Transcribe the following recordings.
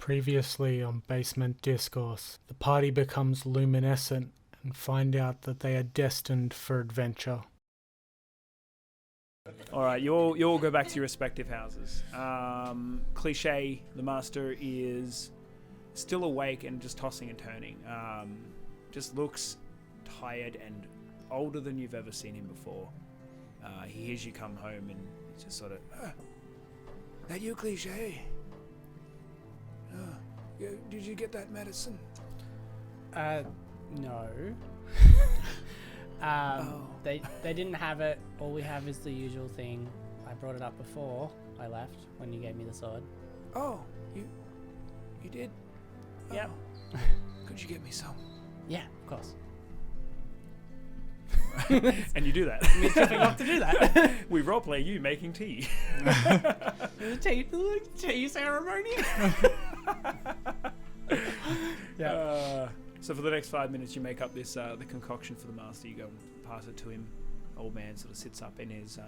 Previously on Basement Discourse, the party becomes luminescent and find out that they are destined for adventure. Alright, you all go back to your respective houses. Cliche, the master is still awake and just tossing and turning. Just looks tired and older than you've ever seen him before. He hears you come home and he's just sort of, that you, Cliche? Did you get that medicine? No. They didn't have it. All we have is the usual thing. I brought it up before I left when you gave me the sword. Oh, you did? Yep. Oh. Could you get me some? Yeah, of course. And you do that. Me tripping off to do that. We roleplay you making tea. Tea ceremony. Yeah. So for the next 5 minutes, you make up this the concoction for the master. You go and pass it to him. Old man sort of sits up in his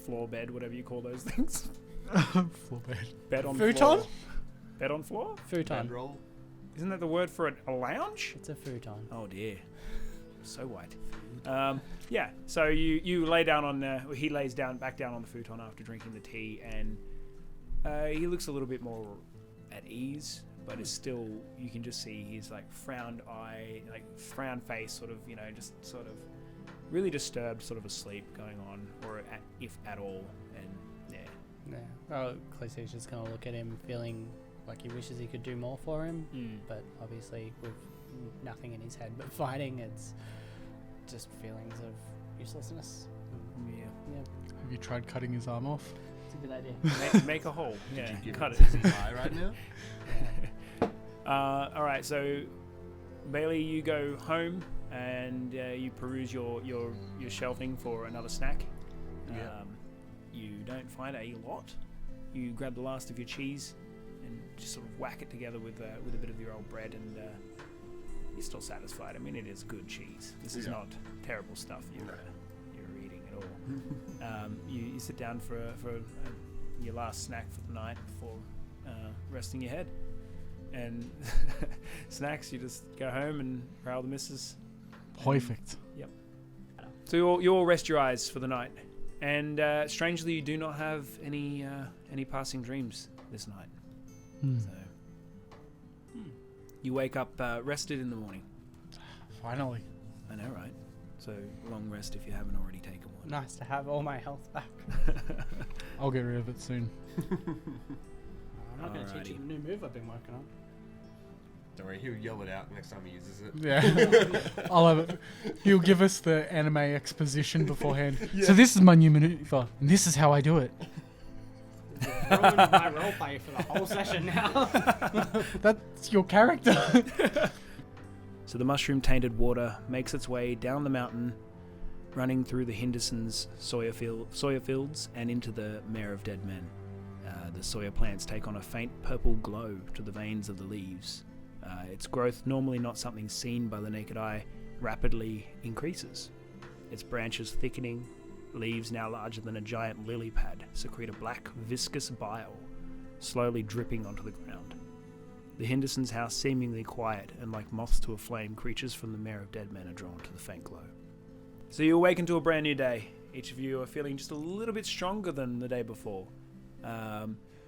floor bed, whatever you call those things. Floor bed. Bed on Futon? floor. Bed on floor? Futon. Bedroll. Isn't that the word for a lounge? It's a futon. Oh dear. So white. Yeah. So you lay down on. He lays back down on the futon after drinking the tea, and he looks a little bit more at ease. But it's still, you can just see his frown face, sort of, just sort of really disturbed, sort of asleep going on, or if at all, and yeah. Oh, Cliché's just gonna look at him, feeling like he wishes he could do more for him, but obviously with nothing in his head but fighting, it's just feelings of uselessness. Yeah. Have you tried cutting his arm off? It's a good idea. Make a hole. Yeah. Did you Cut give it. him a eye right now? All right. So Bailey, you go home and you peruse your shelving for another snack. Yeah. You don't find a lot. You grab the last of your cheese and just sort of whack it together with a bit of your old bread, and you're still satisfied. I mean, it is good cheese. This is not terrible stuff you're eating at all. You sit down for your last snack for the night before resting your head. And snacks, you just go home and prowl the missus. Perfect. Yep. So you all rest your eyes for the night, and strangely, you do not have any passing dreams this night. So you wake up rested in the morning. Finally. I know, right? So long rest if you haven't already taken one. Nice to have all my health back. I'll get rid of it soon. I'm not going to teach you the new move I've been working on. Don't worry, he'll yell it out next time he uses it. Yeah. I'll have it. He'll give us the anime exposition beforehand. Yeah. So this is my new maneuver, and this is how I do it. Ruined my roleplay for the whole session now. That's your character. So the mushroom-tainted water makes its way down the mountain, running through the Henderson's soya fields and into the Mare of Dead Men. The soya plants take on a faint purple glow to the veins of the leaves. Its growth, normally not something seen by the naked eye, rapidly increases. Its branches thickening, leaves now larger than a giant lily pad secrete a black, viscous bile, slowly dripping onto the ground. The Henderson's house seemingly quiet, and like moths to a flame, creatures from the Mare of Dead Men are drawn to the faint glow. So you awaken to a brand new day. Each of you are feeling just a little bit stronger than the day before.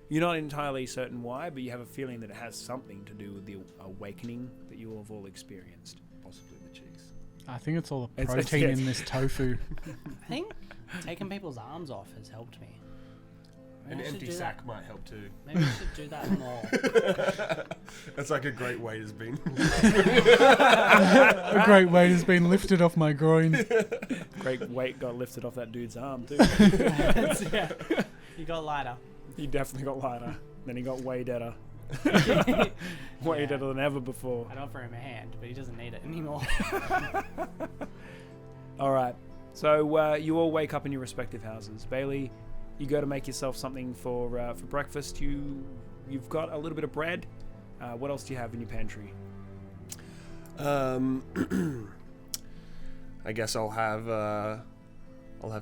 You're not entirely certain why, but you have a feeling that it has something to do with the awakening that you have all experienced. Possibly the cheese. I think it's all the It's protein in this tofu. I think taking people's arms off has helped me. An empty sack might help too. Maybe I should do that more. That's like a great weight has been. A great weight has been lifted off my groin. Great weight got lifted off that dude's arm too. Yeah. You got lighter. He definitely got lighter. Then he got way deader. Way deader than ever before. I'd offer him a hand, but he doesn't need it anymore. All right. So you all wake up in your respective houses. Bailey, you go to make yourself something for breakfast. You've got a little bit of bread. What else do you have in your pantry? I guess I'll have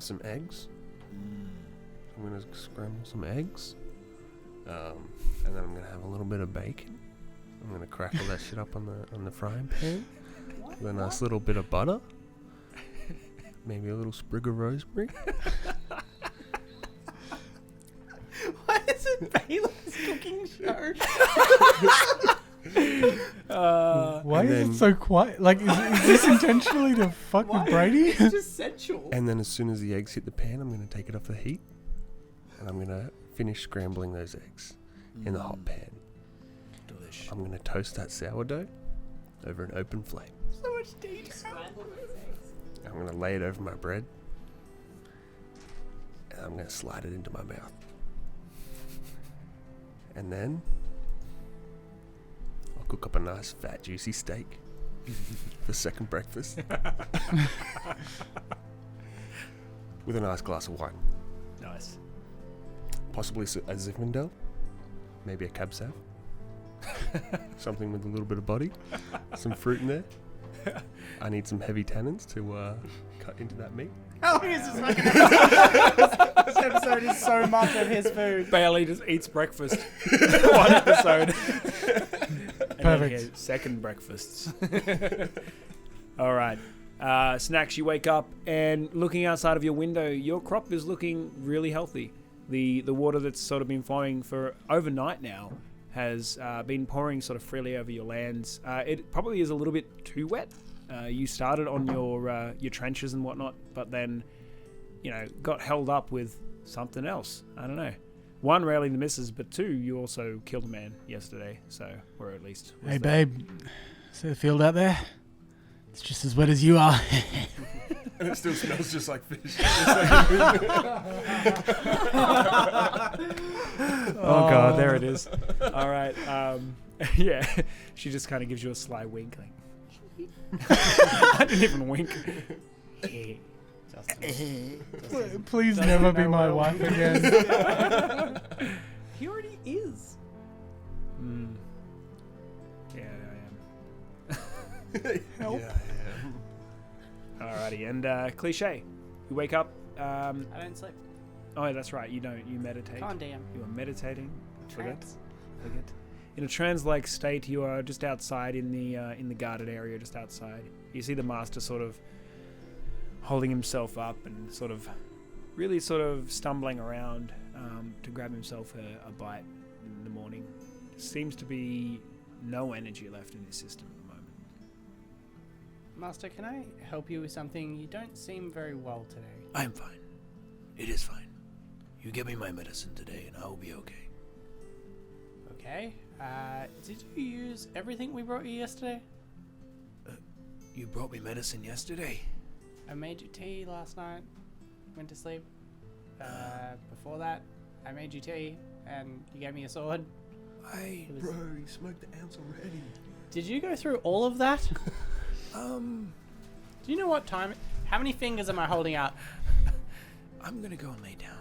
some eggs. I'm gonna scramble some eggs. And then I'm gonna have a little bit of bacon. I'm gonna crackle that shit up on the frying pan with a nice little bit of butter. Maybe a little sprig of rosemary. Why is it Baylor's cooking show? Why and is then- it so quiet? Like, is this intentionally to fuck with Brady? It's just sensual. And then as soon as the eggs hit the pan, I'm gonna take it off the heat, and I'm gonna finish scrambling those eggs in the hot pan. Delish. I'm gonna toast that sourdough over an open flame. So much detail. I'm gonna lay it over my bread, and I'm gonna slide it into my mouth. And then I'll cook up a nice fat juicy steak for second breakfast with a nice glass of wine. Nice. Possibly a Zinfandel, maybe a Cab Sav. Something with a little bit of body, some fruit in there. I need some heavy tannins to cut into that meat. How long is this fucking episode? This episode is so much of his food. Bailey just eats breakfast. One episode. And then Perfect. he has second breakfasts. All right. Snacks, you wake up and looking outside of your window, your crop is looking really healthy. The water that's sort of been flowing for overnight now has been pouring sort of freely over your lands. It probably is a little bit too wet. You started on your trenches and whatnot, but then, got held up with something else. I don't know. One, rarely the misses, but two, you also killed a man yesterday, so, or at least... was Hey, there. babe. See the field out there? It's just as wet as you are. And it still smells just like fish. Oh god, there it is. All right. Yeah, she just kind of gives you a sly wink. Like, I didn't even wink. Please Doesn't never be know my well. wife again. He already is. Yeah, I am. Help. Yeah, Alrighty, and cliche. You wake up. I don't sleep. Oh, that's right. You don't. You meditate. Can't DM. You are meditating. Forget. Trance. In a trance-like state, you are just outside in the guarded area, just outside. You see the master sort of holding himself up and sort of stumbling around to grab himself a bite in the morning. Seems to be no energy left in his system at the moment. Master, can I help you with something? You don't seem very well today. I am fine. It is fine. You give me my medicine today, and I will be okay. Okay. Did you use everything we brought you yesterday? You brought me medicine yesterday. I made you tea last night. Went to sleep. Before that, I made you tea, and you gave me a sword. I It was- Bro, you smoked the ounce already. Did you go through all of that? um. Do you know what time? How many fingers am I holding out? I'm gonna go and lay down.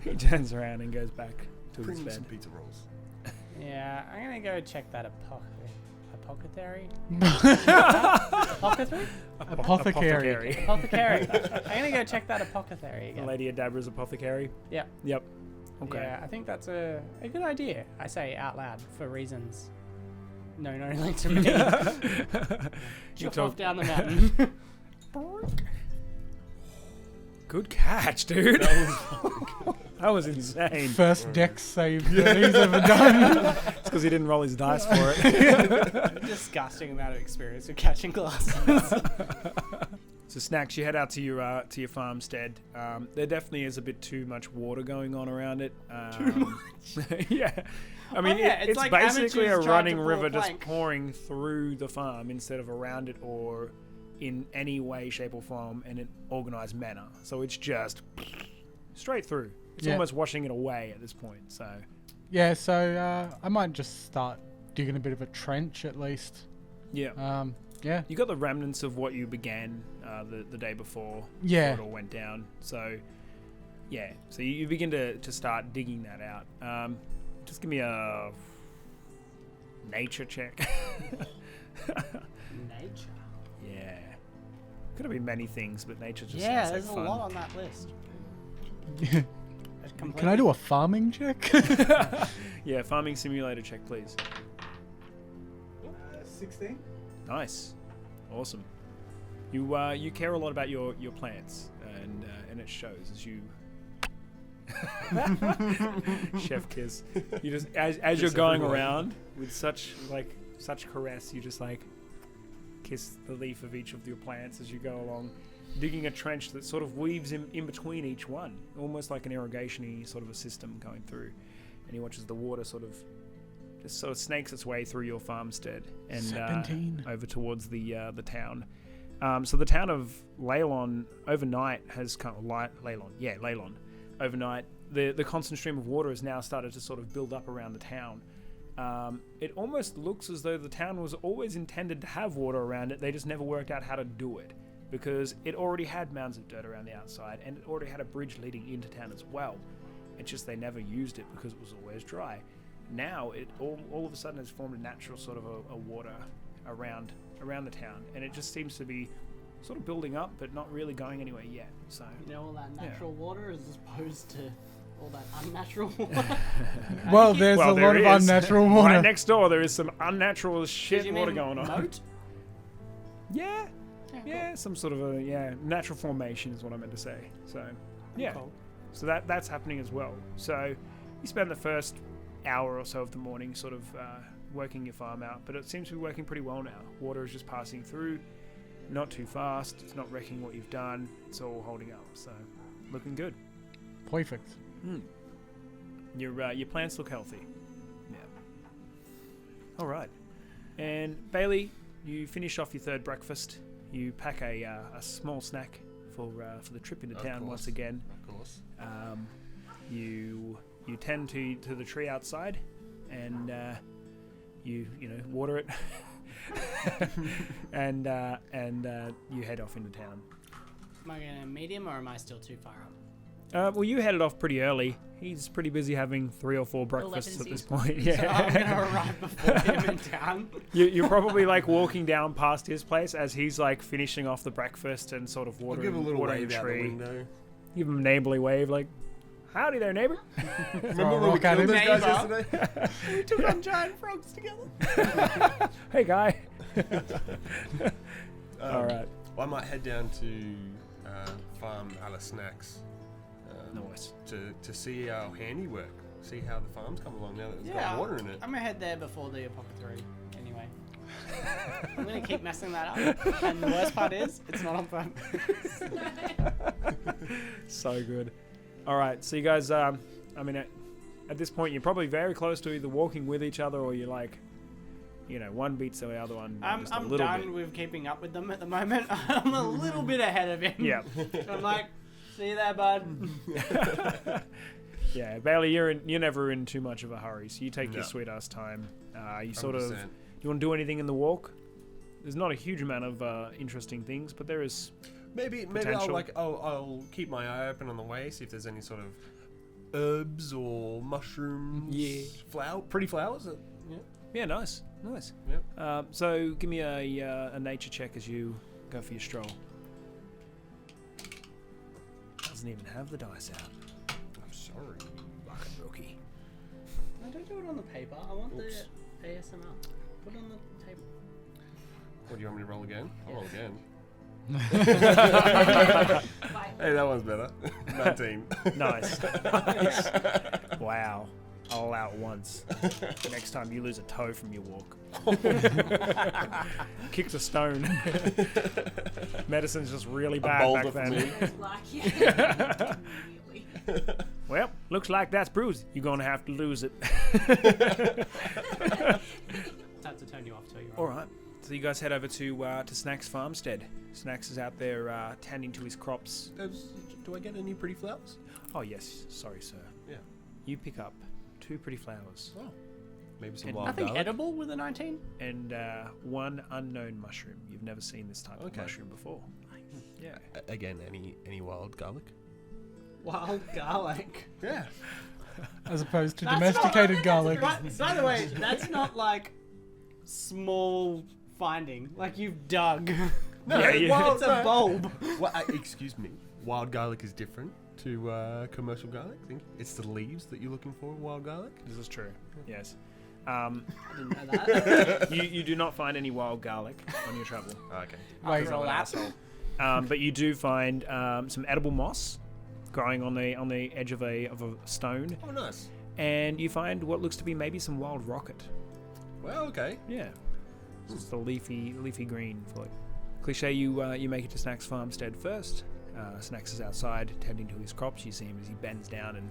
He turns around and goes back to Bring his me bed. some pizza rolls. Yeah, I'm gonna go check that apothecary. Apothecary? Apothecary. Apothecary. I'm gonna go check that apothecary again. Lady Adabra's apothecary. Yeah. Yep. Okay. Yeah, I think that's a good idea. I say out loud for reasons known only to me. You Chop off talk. down the mountain. Good catch, dude. That was insane. First dex save that he's ever done. It's because he didn't roll his dice for it. Disgusting amount of experience with catching glasses. So Snacks, you head out to your farmstead. There definitely is a bit too much water going on around it. Too much. Yeah. I mean, yeah, it's like basically a amateurs trying to running pull a river just plank. pouring through the farm instead of around it or in any way, shape, or form in an organized manner. So it's just straight through. It's Yeah. almost washing it away at this point. So Yeah, so I might just start digging a bit of a trench at least. yeah. Yeah. You got the remnants of what you began the day before. Yeah. Before it all went down. So, yeah. So you begin to start digging that out. Just give me a nature check. Nature. Yeah. Could have been many things, but nature just Yeah, sounds there's like a fun. lot on that list. completely. Can I do a farming check? Yeah, farming simulator check, please. 16. Nice, awesome. You care a lot about your plants, and it shows as you. Chef kiss. You just as you're going around with such caress, you just like kiss the leaf of each of your plants as you go along, digging a trench that sort of weaves in between each one, almost like an irrigation-y sort of a system going through. And he watches the water sort of snakes its way through your farmstead and over towards the town. So the town of Leylon overnight has come. Leylon. Overnight, the constant stream of water has now started to sort of build up around the town. It almost looks as though the town was always intended to have water around it. They just never worked out how to do it, because it already had mounds of dirt around the outside, and it already had a bridge leading into town as well. It's just they never used it because it was always dry. Now it all of a sudden has formed a natural sort of a water around the town, and it just seems to be sort of building up, but not really going anywhere yet. So all that natural water as opposed to all that unnatural water. Well, there's a lot of unnatural water. Right next door, there is some unnatural as shit water going on. Moat? Yeah, Cool. some sort of a natural formation is what I meant to say. So yeah, Cool. so that's happening as well. So you spend the first hour or so of the morning sort of working your farm out, but it seems to be working pretty well now. Water is just passing through, not too fast. It's not wrecking what you've done. It's all holding up. So looking good. Perfect. Your plants look healthy. Yeah. All right. And Bailey, you finish off your third breakfast. You pack a small snack for the trip into town once again. Of course. You tend to the tree outside, and you water it, and you head off into town. Am I going to meet him, or am I still too far up? Well, you headed off pretty early. He's pretty busy having 3 or 4 breakfasts at this point. So I'm going to arrive before him in town. You're probably like walking down past his place as he's like finishing off the breakfast and sort of I'll watering, give a little watering wave the out the tree. window. Give him a neighborly wave, like, "Howdy there, neighbor." Remember when we rock at killed those him. guys Neighbour. yesterday? We took on giant frogs together. Hey, guy. All right. I might head down to farm Alice Snacks Nice. to see our handiwork, see how the farm's come along now that it's Yeah, got water in it. I'm going to head there before the apothecary anyway. I'm going to keep messing that up. And the worst part is, it's not on purpose. So good. All right. So you guys, at this point, you're probably very close to either walking with each other, or you're like, one beats the other one just a I'm little done bit. with keeping up with them at the moment. I'm a little bit ahead of him. Yeah. I'm like, see you there, bud. Yeah, Bailey, you're never in too much of a hurry, so you take your No. sweet ass time. You sort of, 100%. you want to do anything in the walk? There's not a huge amount of interesting things, but there is. Maybe potential. I'll keep my eye open on the way, see if there's any sort of herbs or mushrooms. Yeah. Pretty flowers. Yeah, nice. Yep. So give me a nature check as you go for your stroll. Doesn't even have the dice out. I'm sorry. Fucking rookie. No, don't do it on the paper. I want Oops. the ASMR. Put it on the table. What, do you want me to roll again? I'll roll again. Bye. Hey, that one's better. 19. Nice. Wow. I'll allow it once. Next time you lose a toe from your walk. Kicked a stone. Medicine's just really bad boulder back for then. me. It's like, yeah. Immediately. Well, looks like that's bruised. You're gonna have to lose it. Time to turn you off till you're All right. So you guys head over to Snacks' farmstead. Snacks is out there tending to his crops. Do I get any pretty flowers? Oh yes, sorry sir. Yeah. You pick up 2 pretty flowers Oh. Maybe some And wild Nothing garlic. edible with a 19? and 1 unknown mushroom. You've never seen this type of Okay. mushroom before. Yeah. Again, any wild garlic? Wild garlic. Yeah. As opposed to That's domesticated not- garlic. By the way, that's not like small finding. Like you've dug. Yeah, yeah. It's a bulb. Well, excuse me. Wild garlic is different. to commercial garlic? I think it's the leaves that you're looking for, wild garlic. This is true. Yes. I didn't know that. You do not find any wild garlic on your travel. Okay. Wait, After all that. But you do find some edible moss growing on the edge of a stone, Oh, nice. and you find what looks to be maybe some wild rocket. Well, okay. Yeah, it's the leafy green for it. Cliche. You make it to Snack's farmstead first. Snacks is outside tending to his crops. You see him as he bends down and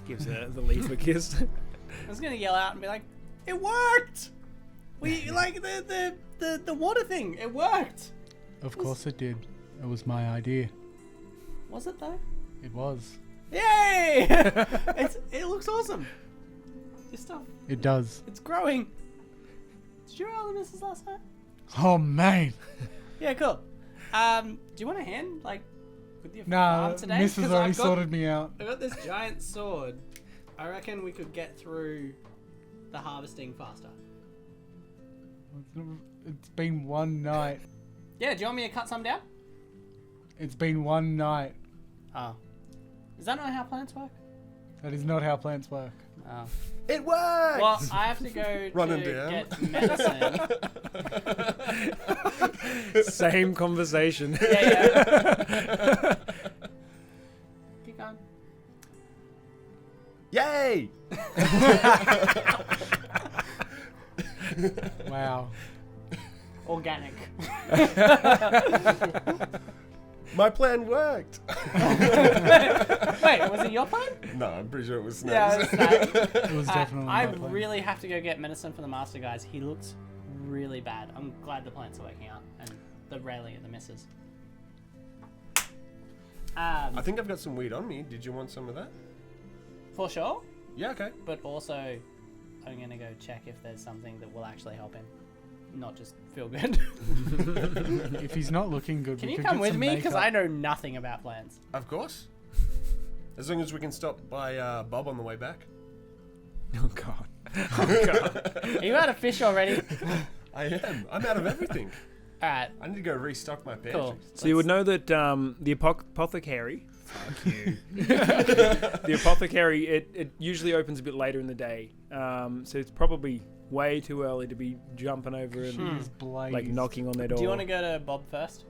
gives the leaf a kiss. I was gonna yell out and be like, "It worked! We like the water thing. It worked." Of course it did. It was my idea. Was it though? It was. Yay! It looks awesome. Your stuff. It does. It's growing. Did you roll the misses last night? Oh, man. Yeah, cool. Do you want a hand, like, with your Nah, farm today? Mrs. 'Cause already I've got- sorted me out. I got this giant sword. I reckon we could get through the harvesting faster. It's been one night. Yeah, do you want me to cut some down? It's been one night. Oh. Is that not how plants work? That is not how plants work. Oh. It works! Well, I have to go Running to down. get medicine. Same conversation. Yeah. Keep going. Yay! Wow. Organic. My plan worked. Wait, was it your plan? No, I'm pretty sure it was Yeah, Snacks. it was Snacks. It was definitely I my plan. really have to go get medicine for the master, guys. He looks really bad. I'm glad the plants are working out and the railing at the misses. I think I've got some weed on me. Did you want some of that? For sure, Yeah, okay. but also I'm gonna go check if there's something that will actually help him, not just feel good. If he's not looking good, Can we you could come get with some me? Because makeup. I know nothing about plants. Of course. As long as we can stop by Bob on the way back. Oh god. Oh god. Are you out of fish already? I am. I'm out of everything. Alright, I need to go restock my pantry. cool. So you would know that the apothecary. Fuck you. The apothecary. It usually opens a bit later in the day. So it's probably way too early to be jumping over and She's blazed. like knocking on their door. Do you want to go to Bob first?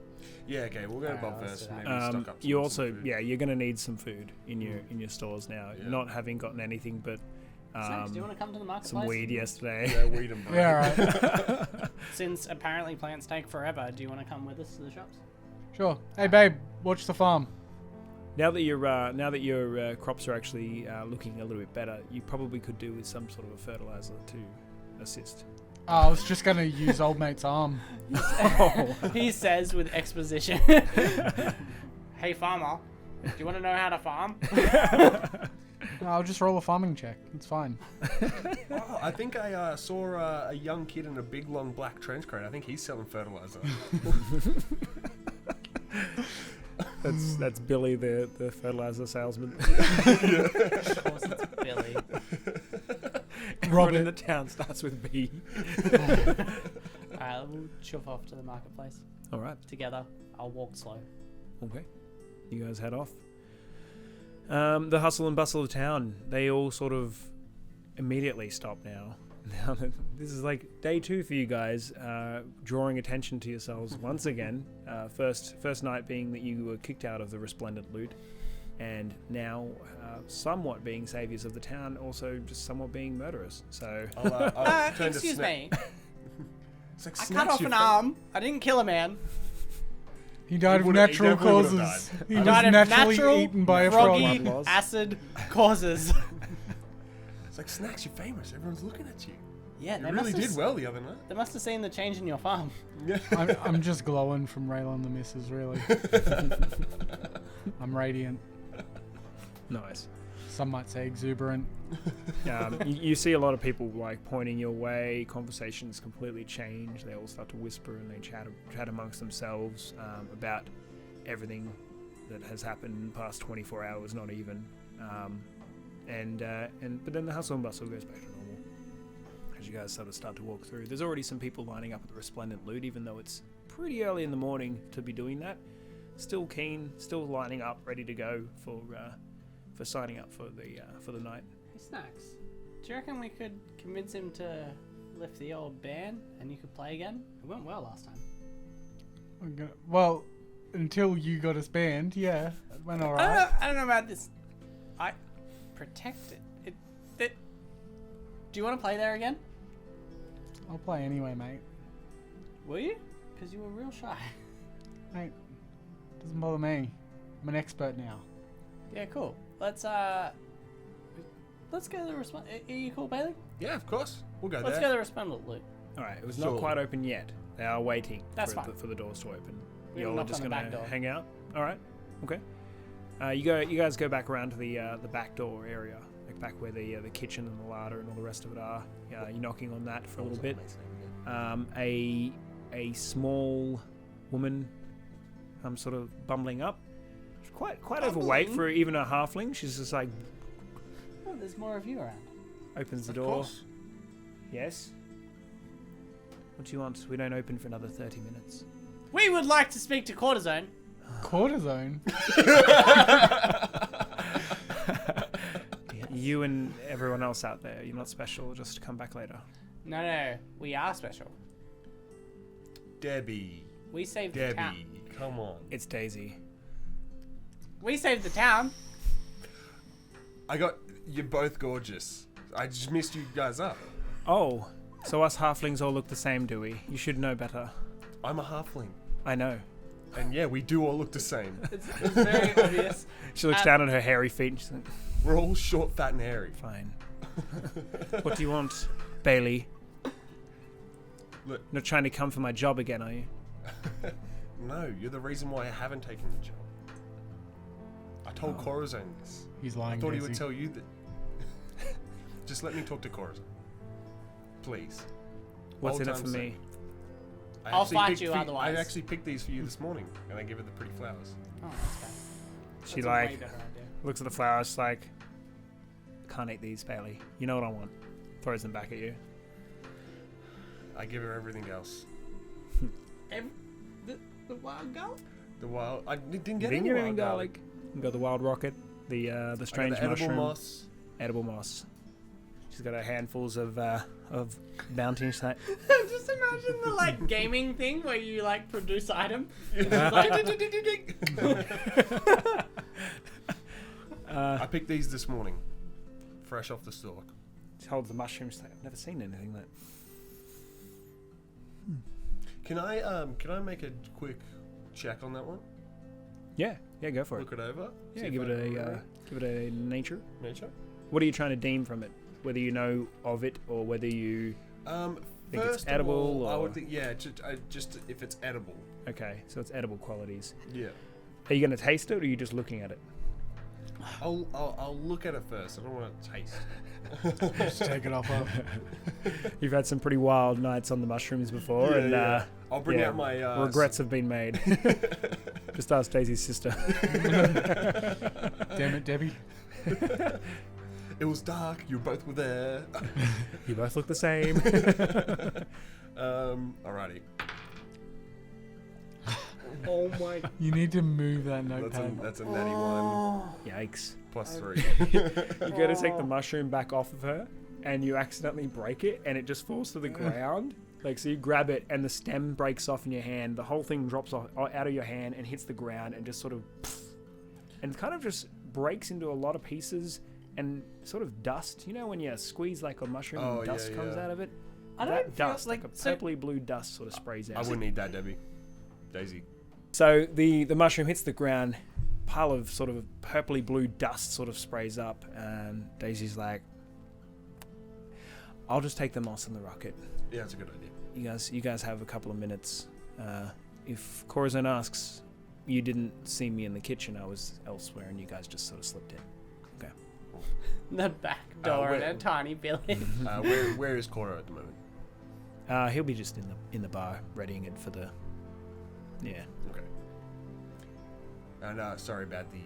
Yeah, okay. We'll go to Alright, Bob let's first do and that. maybe stock up You some also, food. yeah, you're gonna need some food in your stores now. Yeah. Not having gotten anything but Snacks, do you want to come to the marketplace? some weed yesterday. Yeah, weed and bone. Yeah, right. Since apparently plants take forever, do you want to come with us to the shops? Sure. Hey, babe, watch the farm. Now that your crops are actually looking a little bit better, you probably could do with some sort of a fertilizer to assist. I was just going to use old mate's arm. He says with exposition. Hey farmer, do you want to know how to farm? I'll just roll a farming check. It's fine. Oh, I think I saw a young kid in a big long black trench coat. I think he's selling fertilizer. That's Billy, the fertilizer salesman. Of course it's Billy. Everyone in the town starts with B. Alright, we'll chuff off to the marketplace All right. together. I'll walk slow. Okay. You guys head off. The hustle and bustle of town, they all sort of immediately stop now. Now that this is like day 2 for you guys, drawing attention to yourselves once again. First night being that you were kicked out of the resplendent loot, and now somewhat being saviors of the town, also just somewhat being murderers. So I'll turn to Excuse Snack. me. It's like, I Snacks, cut off you an fat- arm. I didn't kill a man. He died of would've- he natural definitely would've causes. died. He I was died of naturally natural, eaten by a frog. froggy, Blood loss. acid causes. It's like, Snacks, you're famous. Everyone's looking at you. Yeah, You they really must did have, well the other night. They must have seen the change in your farm. Yeah. I'm just glowing from railing the missus, really. I'm radiant. nice. Some might say exuberant. You see a lot of people like pointing your way. Conversations completely change. They all start to whisper and they chat amongst themselves about everything that has happened in the past 24 hours, not even. But then the hustle and bustle goes back to normal as you guys sort of start to walk through. There's already some people lining up at the resplendent loot, even though it's pretty early in the morning to be doing that. still keen, still lining up, ready to go for signing up for the night. Hey, Snacks, do you reckon we could convince him to lift the old band and you could play again? It went well last time. Well, until you got us banned, yeah, it went alright. I don't know about this. I protect it. Do you want to play there again? I'll play anyway, mate. Will you? Because you were real shy. Mate, doesn't bother me. I'm an expert now. Yeah, cool. Let's go to the response. Are you cool, Bailey? Yeah, of course. We'll go Let's there. go to the respondent loop. All right, it was Sure. not quite open yet. They are waiting That's for, fine. for the doors to open. We You're knocked just on the gonna back door. hang out. All right, okay. You guys go back around to the back door area, like back where the kitchen and the larder and all the rest of it are. You're knocking on that for a little bit. A small woman, sort of bumbling up. She's quite overweight for even a halfling. She's just like Oh, there's more of you around. opens the Of door. course. Yes. What do you want? We don't open for another 30 minutes. We would like to speak to Cortisone. Cortisone? You and everyone else out there, you're not special. Just come back later. No, we are special. Debbie. We saved the town. Debbie. Come on. It's Daisy. We saved the town. You're both gorgeous. I just missed you guys up. Oh, so us halflings all look the same, do we? You should know better. I'm a halfling. I know. And yeah, we do all look the same. It's very obvious. She looks down at her hairy feet and she's like, We're all short, fat, and hairy. fine. What do you want, Bailey? Look. Not trying to come for my job again, are you? No, you're the reason why I haven't taken the job. I told Corazon this. He's I lying, thought he Daisy. would tell you that. Just let me talk to Corazon. Please. What's Old in it time's for me? sake. I'll actually fight picked you I otherwise. actually picked these for you this morning, and I gave her the pretty flowers. Oh, that's bad. She That's a way like better idea. looks at the flowers, she's like, can't eat these, Bailey. You know what I want. Throws them back at you. I give her everything else. The wild goat? The wild. I didn't get Vinegar any and wild garlic. You got the wild rocket, the I got strange the edible mushroom, moss. edible moss. She's got her handfuls of bounty. She's like, Just imagine the like gaming thing where you like produce item. I picked these this morning, fresh off the stalk. she holds the mushroom. She's like, I've never seen anything like. Can I make a quick check on that one? Yeah, go for it. Look it over. Yeah, see give if it I remember a nature. nature. What are you trying to deem from it? Whether you know of it or whether you think First it's of edible all, I or would think, yeah, just if it's edible. okay, so it's edible qualities. Yeah. Are you going to taste it or are you just looking at it? I'll look at it first. I don't want to taste. Just take it off her. You've had some pretty wild nights on the mushrooms before, and I'll bring yeah, out my regrets have been made. Just ask Daisy's sister. Damn it, Debbie. It was dark. You both were there. You both look the same. Alrighty. Oh my. You need to move that notepad. That's a natty one. Yikes. Plus 3. You go to take the mushroom back off of her, and you accidentally break it, and it just falls to the ground. Like, so you grab it, and the stem breaks off in your hand. The whole thing drops off out of your hand and hits the ground, and just sort of, and kind of just breaks into a lot of pieces and sort of dust. You know when you squeeze like a mushroom Oh, and dust yeah, comes yeah. out of it? I don't That feel dust, like a purpley blue dust, sort of sprays out. I wouldn't eat that, Debbie. Daisy. So the mushroom hits the ground, pile of sort of purpley blue dust sort of sprays up, and Daisy's like, I'll just take the moss and the rocket. Yeah, that's a good idea. You guys have a couple of minutes. If Corazon asks, you didn't see me in the kitchen, I was elsewhere, and you guys just sort of slipped in. Okay. The back door in where- a tiny village. Where is Cora at the moment? He'll be just in the bar, readying it for the... Yeah. Okay. And sorry about the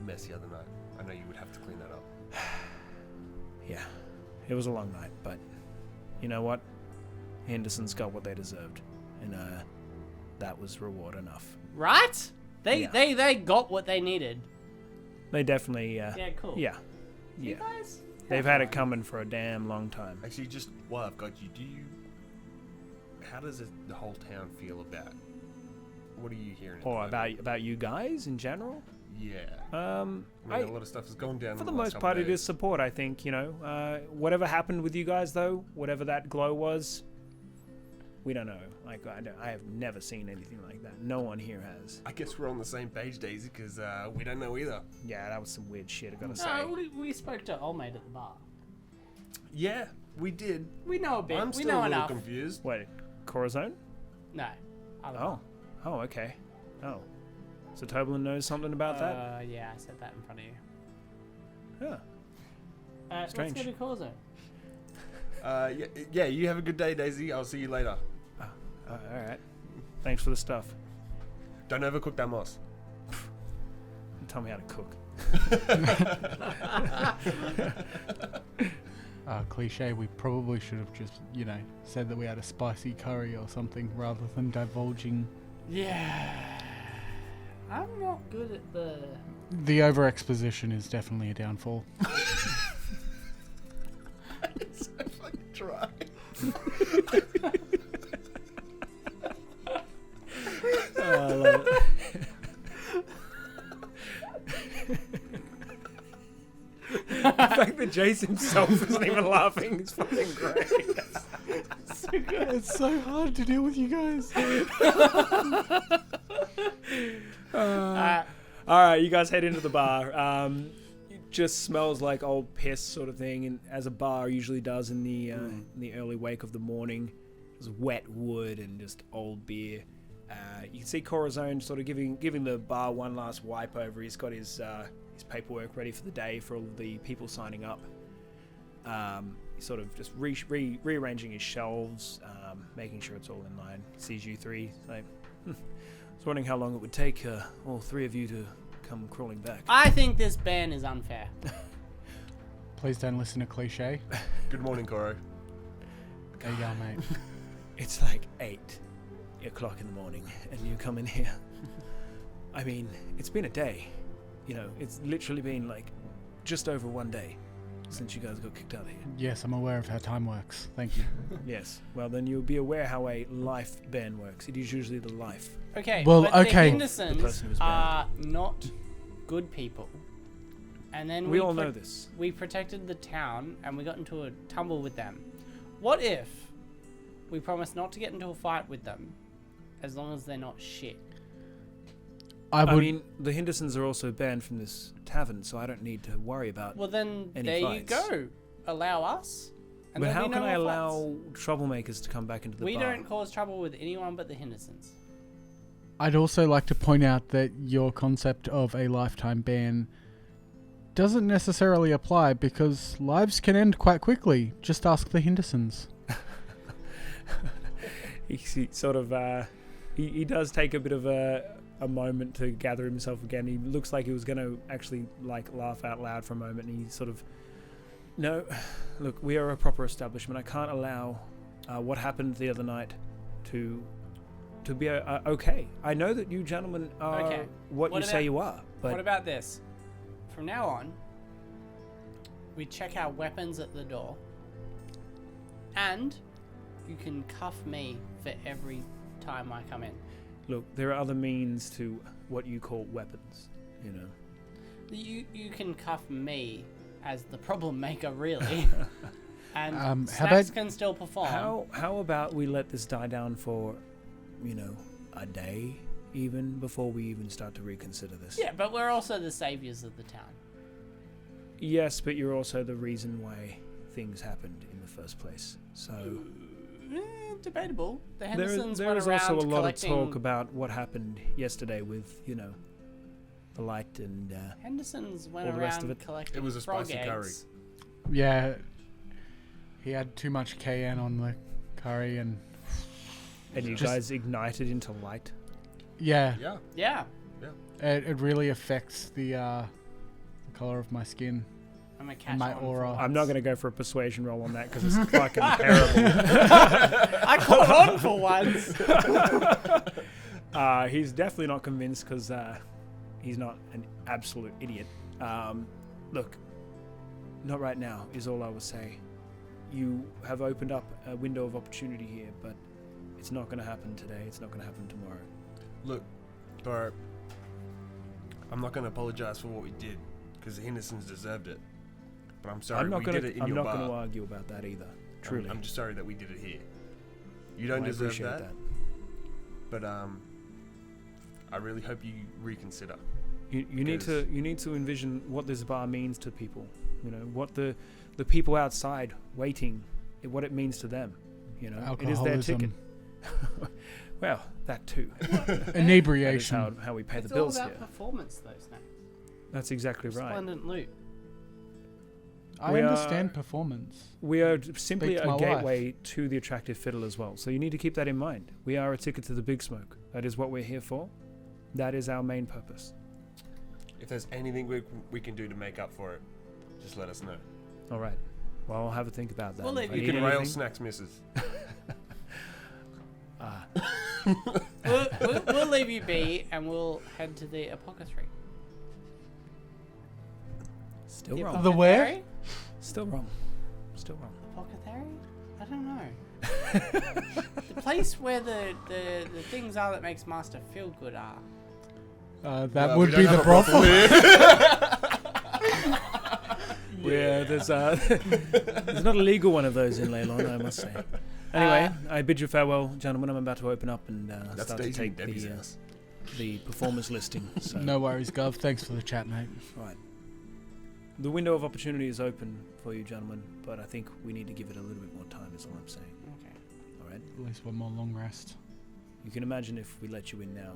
mess the other night. I know you would have to clean that up. Yeah. It was a long night, but you know what? Henderson's got what they deserved, and that was reward enough. Right? They got what they needed. They definitely. Yeah, cool. Yeah. You Yeah. guys? They've had it coming for a damn long time. Actually, just while I've got you, how does the whole town feel about? What are you hearing? Or about you guys in general? Yeah. I a lot of stuff has gone down. For in the last most couple part, it days. is support. I think whatever happened with you guys, though, whatever that glow was, we don't know. Like I have never seen anything like that. No one here has. I guess we're on the same page, Daisy, because we don't know either. Yeah, that was some weird shit. I gotta say. No, we spoke to old mate at the bar. Yeah, we did. We know a bit. I'm we still know a little enough. confused. Wait, Corazon? No. Other bar. Oh, okay. Oh, so Toblin knows something about that? Yeah, I said that in front of you. Yeah. Strange. Let's go to Corzo. Yeah. You have a good day, Daisy. I'll see you later. All right. Thanks for the stuff. Don't overcook that moss. Tell me how to cook. Cliche, we probably should have just, said that we had a spicy curry or something rather than divulging. Yeah. I'm not good at the... The over-exposition is definitely a downfall. It's so fucking dry. I love it. The fact that Jace himself isn't even laughing is fucking great. It's so hard to deal with you guys. Alright, you guys head into the bar. It just smells like old piss sort of thing, and as a bar usually does in the early wake of the morning. There's wet wood and just old beer. You can see Corazon sort of giving the bar one last wipe over. He's got his paperwork ready for the day for all of the people signing up. He's sort of just rearranging his shelves, making sure it's all in line. He sees you three. Like, I was wondering how long it would take all three of you to come crawling back. I think this ban is unfair. Please don't listen to Cliche. Good morning, Coro. There you go, mate. It's like 8 o'clock in the morning, and you come in here. I mean, it's been a day. It's literally been like just over 1 day since you guys got kicked out of here. Yes, I'm aware of how time works. Thank you. Yes. Well, then you'll be aware how a life ban works. It is usually the life. Okay, Well, but okay. the Hendersons The person who's are not good people. And then We all know this. We protected the town, and we got into a tumble with them. What if we promise not to get into a fight with them, as long as they're not shit? I I would. mean, the Hendersons are also banned from this tavern, so I don't need to worry about. Well, then Any there fights. you go. Allow us. And But there'll how be can no I more allow fights. troublemakers to come back into the We bar? don't cause trouble with anyone but the Hendersons. I'd also like to point out that your concept of a lifetime ban doesn't necessarily apply because lives can end quite quickly. Just ask the Hendersons. he sort of he does take a bit of a moment to gather himself again. He looks like he was going to actually laugh out loud for a moment, and he sort of, no, look, we are a proper establishment. I can't allow what happened the other night to be okay. I know that you gentlemen are Okay. what What you say about- you are, but What about this? From now on, we check our weapons at the door, and you can cuff me for every time I come in. look, there are other means to what you call weapons, You can cuff me as the problem maker, really. And How Snacks about- can still perform. How about we let this die down for, a day, even before we even start to reconsider this? Yeah, but we're also the saviors of the town. Yes, but you're also the reason why things happened in the first place. So Debatable. The there Hendersons is went around also a lot of collecting... talk about what happened yesterday with, the light and Hendersons went all the rest of around it. collecting It was a frog spicy curry. eggs. Yeah, he had too much cayenne on the curry, and you Just- guys ignited into light. yeah, Yeah. Yeah, it really affects the color of my skin. I'm a And my catch-on aura. for I'm not once. going to go for a persuasion roll on that because it's fucking terrible. I caught on for once. He's definitely not convinced because he's not an absolute idiot. Look, not right now is all I will say. You have opened up a window of opportunity here, but it's not going to happen today. It's not going to happen tomorrow. Look, Bro, I'm not going to apologise for what we did, because the Hendersons deserved it. But I'm sorry we did it in I'm your not bar. going to argue about that either. Truly. I'm just sorry that we did it here. You don't I deserve appreciate that. But I really hope you reconsider. You need to envision what this bar means to people. You know, what the people outside waiting, what it means to them. You know, it is their ticket. Well, that too. Inebriation. That is how we pay It's the bills all about here. performance, though, Snake. That's exactly right. Resplendent loot. I understand performance. We are simply Speak to a my gateway to the attractive fiddle as well. So you need to keep that in mind. We are a ticket to the big smoke. That is what we're here for. That is our main purpose. If there's anything we can do to make up for it, just let us know. All right. Well, I'll have a think about that. Well, If I You need can rail anything- snacks, missus. We'll leave you be, and we'll head to the apothecary. Still The wrong. The where? apothecary? Still wrong. Still wrong. Apothecary? I don't know. The place where the things are that makes Master feel good are. That We would don't be the have a brothel brothel. here. Yeah, there's not a legal one of those in Leylon, I must say. Anyway, I bid you farewell, gentlemen. I'm about to open up and That's start to Daisy take and Debbie's house. the performance listing. So. No worries, Gov. Thanks for the chat, mate. Right. The window of opportunity is open for you, gentlemen, but I think we need to give it a little bit more time, is all I'm saying. Okay. All right? At least one more long rest. You can imagine if we let you in now,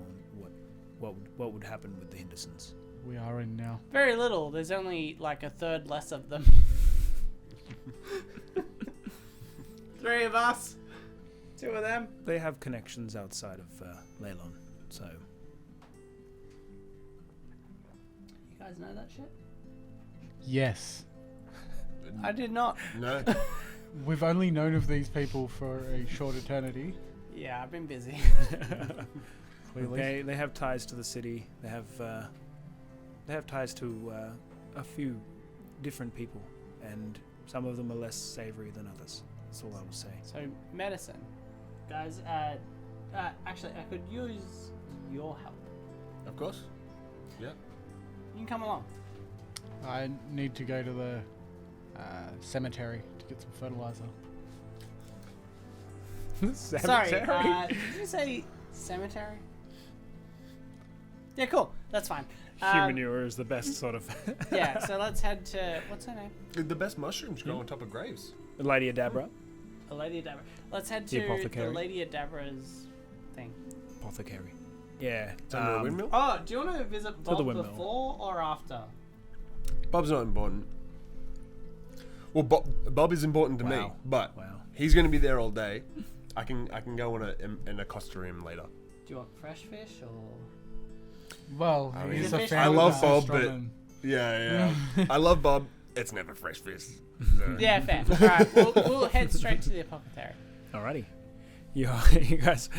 what would happen with the Hendersons. We are in now. Very little. There's only like a third less of them. 3 of us. 2 of them. They have connections outside of Leylon, so... You guys know that shit? Yes. I did not. No. We've only known of these people for a short eternity. Yeah, I've been busy. Clearly. They have ties to the city. They have ties to a few different people, and some of them are less savory than others. That's all I will say. So, medicine. Guys, actually, I could use your help. Of course. Yeah. You can come along. I need to go to the cemetery to get some fertilizer. Sorry, did you say cemetery? Yeah, cool. That's fine. Humanure is the best sort of... Yeah, so let's head to... What's her name? The best mushrooms grow on top of graves. Lady Adabra. A Lady Adabra. Let's head The to apothecary. the Lady Adabra's thing. Apothecary. Yeah. It's under a windmill. Oh, do you want to visit the Bob windmill. before or after? Bob's not important. Well, Bob is important to me, Wow. but Wow. he's going to be there all day. I can go and accost him later. Do you want fresh fish or... Well, I he's mean, a I fan love of Bob, Astroman. Yeah. I love Bob. It's never fresh fish. So. Yeah, fair. Alright, we'll head straight to the apothecary. Alrighty. You guys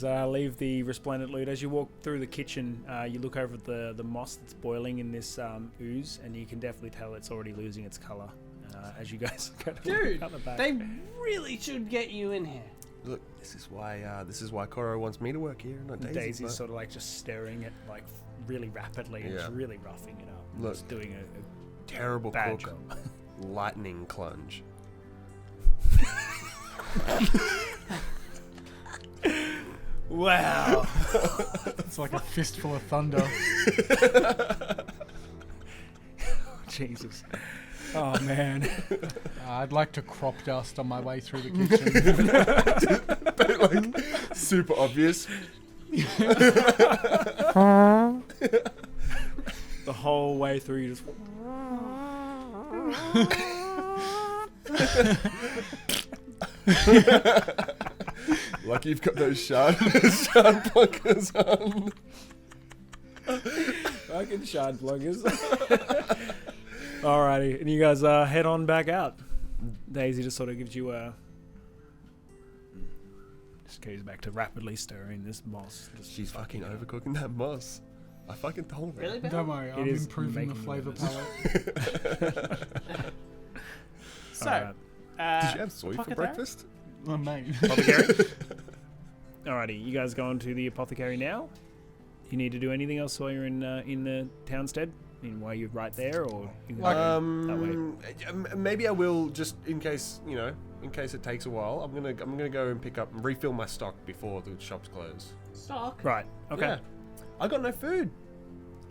leave the resplendent loot. As you walk through the kitchen, you look over the moss that's boiling in this ooze, and you can definitely tell it's already losing its colour as you guys go to Dude, out the back. they really should get you in here. Look, this is why Koro wants me to work here, not Daisy. Daisy's but- sort of like just staring at like really rapidly and just Yeah. really roughing it up. Look. Just doing a terrible bad cook. job. Lightning clunge. Wow. It's like a fistful of thunder. Jesus. Oh man. I'd like to crop dust on my way through the kitchen. But like super obvious. The whole way through you just Like you've got those shard pluckers on. fucking shard pluggers. Alrighty, and you guys head on back out. Daisy just sort of gives you a Just goes back to rapidly stirring this moss. Just She's fucking overcooking that moss. I fucking told her. Really, Bill? Don't worry, I'm is improving the making flavor nervous. palette. So, Alright. Did you have soy for Apothecary? breakfast? Oh, mate. Apothecary? Alrighty, you guys going to the apothecary now? You need to do anything else while you're in the townstead? I mean, while you're right there, or you can go that way? Maybe I will, just in case, in case it takes a while. I'm gonna go and pick up and refill my stock before the shops close. stock. Right. Okay. Yeah. I got no food.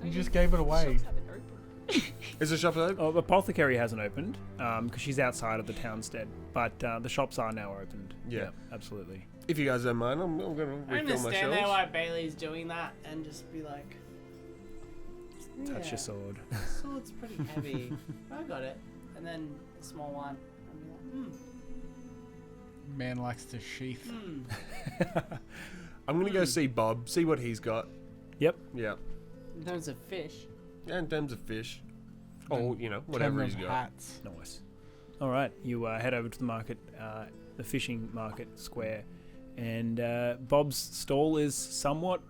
You just gave it away. Shops haven't opened. Is the shop open? Oh, the apothecary hasn't opened because she's outside of the townstead, but the shops are now opened. Yeah. Absolutely. If you guys don't mind, I'm gonna I'm refill gonna my stand there shelves. while Bailey's doing that and just be like, Touch yeah, your sword. sword's pretty heavy. I got it. And then the small one. And be Man likes to sheath. like, I'm gonna go see Bob, see what he's got. Yep. Yeah. In terms of fish. Yeah, in terms of fish. Or, whatever he's Ten of got. hats. Nice. All right. You head over to the market, the fishing market square, and Bob's stall is somewhat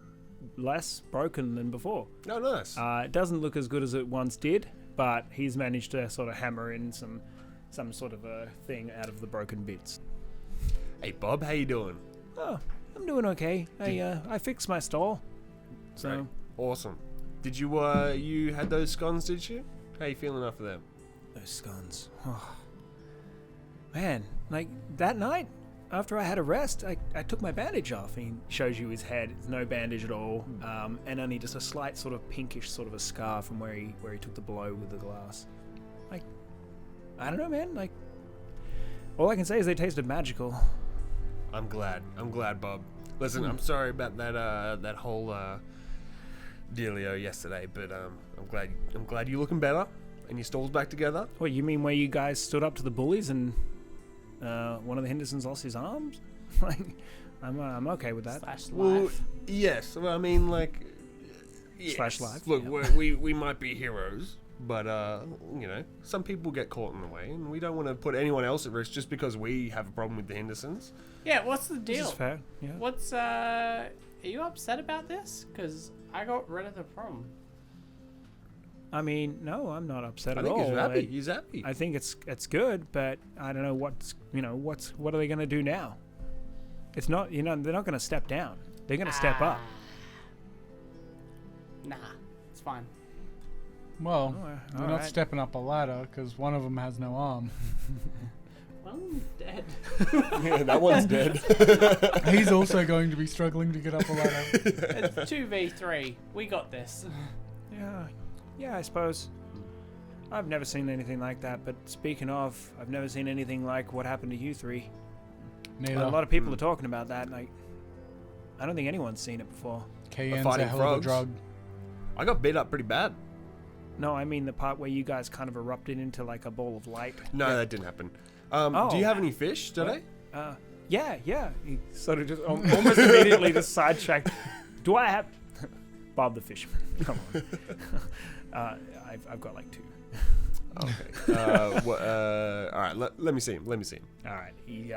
less broken than before. Oh, nice. It doesn't look as good as it once did, but he's managed to sort of hammer in some sort of a thing out of the broken bits. Hey, Bob, how you doing? Oh, I'm doing okay. I fixed my stall. So Great. Awesome. Did you, you had those scones, did you? How you feeling after them? those scones. Oh. Man, like that night after I had a rest, I took my bandage off. He shows you his head. It's no bandage at all, and only just a slight sort of pinkish sort of a scar from where he took the blow with the glass. Like, I don't know, man. Like, all I can say is they tasted magical. I'm glad, Bob. Listen, I'm sorry about that whole dealio yesterday, but I'm glad you're looking better and your stall's back together. What, you mean where you guys stood up to the bullies and one of the Hendersons lost his arms? Like, I'm okay with that. Slash Well, life. yes. Well, I mean, like, yes. Slash life, Look, yeah. we might be heroes, but some people get caught in the way, and we don't want to put anyone else at risk just because we have a problem with the Hendersons. Yeah, what's the This deal? is fair. Yeah. What's are you upset about this? Because I got rid of the problem. I mean, no, I'm not upset I at think all. he's happy. He's happy. I think it's good, but I don't know what are they going to do now? It's not, they're not going to step down. They're going to step up. Nah, it's fine. Well, Oh, they're all not right. stepping up a ladder because one of them has no arm. Well, I'm dead. Yeah, that one's dead. He's also going to be struggling to get up a ladder. It's 2v3. We got this. Yeah, I suppose. I've never seen anything like that, but speaking of, I've never seen anything like what happened to you three. Neither. A lot of people are talking about that. Like, I don't think anyone's seen it before. KN's a fighting hell of a frogs. drug. I got beat up pretty bad. No, I mean the part where you guys kind of erupted into like a ball of light. No, that didn't happen. Oh. Do you have any fish today? Yeah. He sort of just almost immediately just sidetracked. Do I have Bob the fisherman? Come on. I've got like 2. Okay. All right. Let me see him. All right. He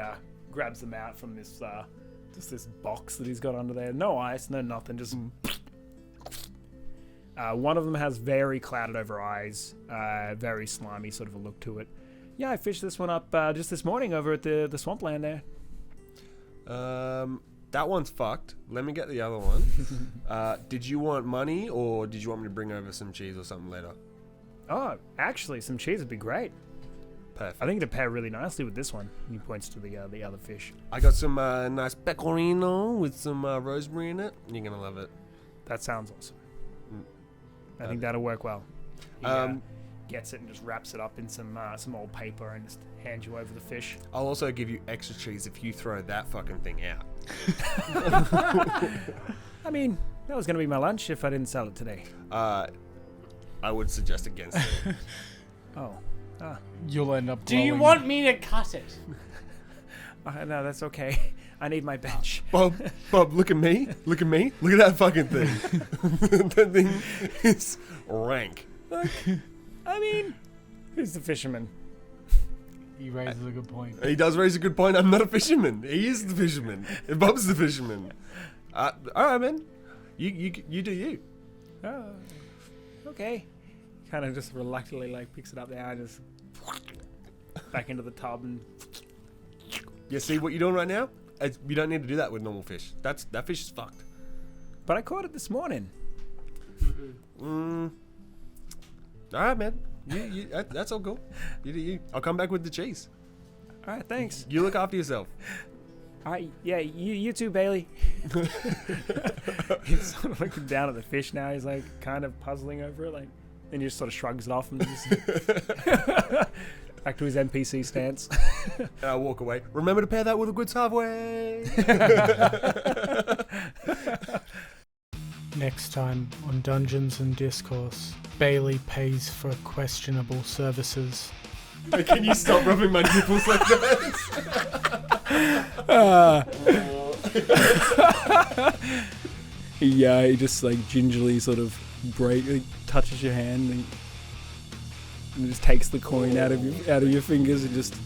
grabs them out from this just this box that he's got under there. No ice, no nothing. Just. One of them has very clouded over eyes, very slimy sort of a look to it. Yeah, I fished this one up just this morning over at the swampland there. That one's fucked. Let me get the other one. Did you want money, or did you want me to bring over some cheese or something later? Oh, actually, some cheese would be great. Perfect. I think it'd pair really nicely with this one. He points to the other fish. I got some nice pecorino with some rosemary in it. You're gonna love it. That sounds awesome. I Okay. think that'll work well. He Um, gets it and just wraps it up in some old paper and just hands you over the fish. I'll also give you extra cheese if you throw that fucking thing out. I mean, that was going to be my lunch if I didn't sell it today. I would suggest against it. Oh. You'll end up Do you glowing. want me to cut it? No, that's okay. I need my bench. Bob, look at me. Look at that fucking thing. That thing is rank. Look, I mean, who's the fisherman? He raises a good point. He does raise a good point. I'm not a fisherman. He is the fisherman. Bob's the fisherman. All right, man. You do you. Oh, okay. Kind of just reluctantly like picks it up there and just back into the tub and. You see what you're doing right now? You don't need to do that with normal fish. That fish is fucked. But I caught it this morning. All right, man. That's all cool. You do you. I'll come back with the cheese. All right, thanks. You look after yourself. All right, yeah, you too, Bailey. He's sort of looking down at the fish now. He's like kind of puzzling over it, like, and he just sort of shrugs it off and just back to his NPC stance. And I walk away. Remember to pair that with a good Subway. Next time on Dungeons and Discourse, Bailey pays for questionable services. Can you stop rubbing my nipples like that? Yeah, he just like gingerly sort of touches your hand and just takes the coin out of your fingers and just